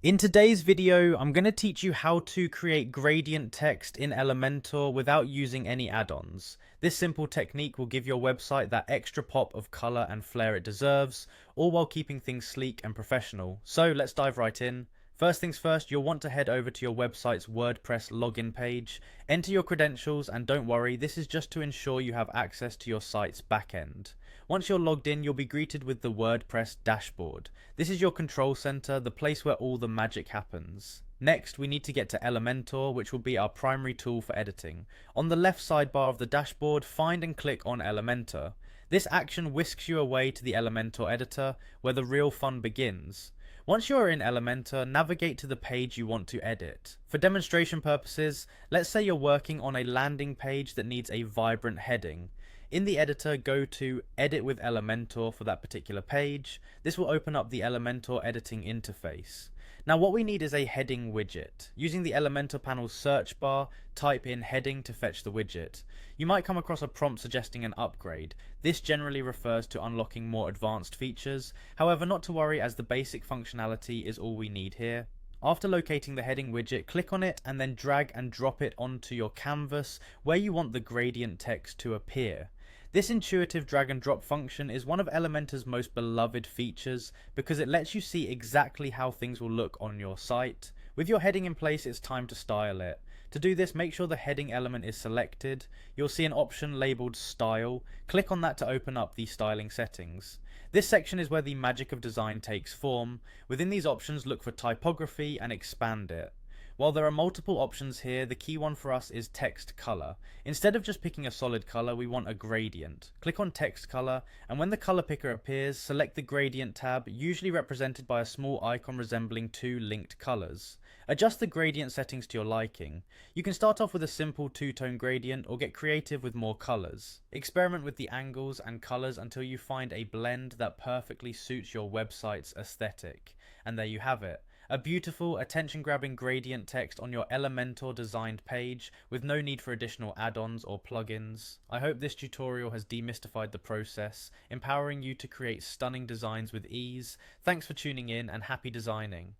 In today's video, I'm going to teach you how to create gradient text in Elementor without using any add-ons. This simple technique will give your website that extra pop of color and flair it deserves, all while keeping things sleek and professional. So let's dive right in. First things first, you'll want to head over to your website's WordPress login page, enter your credentials, and don't worry, this is just to ensure you have access to your site's backend. Once you're logged in, you'll be greeted with the WordPress dashboard. This is your control center, the place where all the magic happens. Next, we need to get to Elementor, which will be our primary tool for editing. On the left sidebar of the dashboard, find and click on Elementor. This action whisks you away to the Elementor editor, where the real fun begins. Once you are in Elementor, navigate to the page you want to edit. For demonstration purposes, let's say you're working on a landing page that needs a vibrant heading. In the editor, go to Edit with Elementor for that particular page. This will open up the Elementor editing interface. Now what we need is a heading widget. Using the Elementor panel's search bar, type in heading to fetch the widget. You might come across a prompt suggesting an upgrade. This generally refers to unlocking more advanced features. However, not to worry, as the basic functionality is all we need here. After locating the heading widget, click on it and then drag and drop it onto your canvas where you want the gradient text to appear. This intuitive drag and drop function is one of Elementor's most beloved features because it lets you see exactly how things will look on your site. With your heading in place, it's time to style it. To do this, make sure the heading element is selected. You'll see an option labeled Style. Click on that to open up the styling settings. This section is where the magic of design takes form. Within these options, look for typography and expand it. While there are multiple options here, the key one for us is text color. Instead of just picking a solid color, we want a gradient. Click on text color, and when the color picker appears, select the gradient tab, usually represented by a small icon resembling two linked colors. Adjust the gradient settings to your liking. You can start off with a simple two-tone gradient or get creative with more colors. Experiment with the angles and colors until you find a blend that perfectly suits your website's aesthetic. And there you have it. A beautiful, attention-grabbing gradient text on your Elementor designed page with no need for additional add-ons or plugins. I hope this tutorial has demystified the process, empowering you to create stunning designs with ease. Thanks for tuning in and happy designing.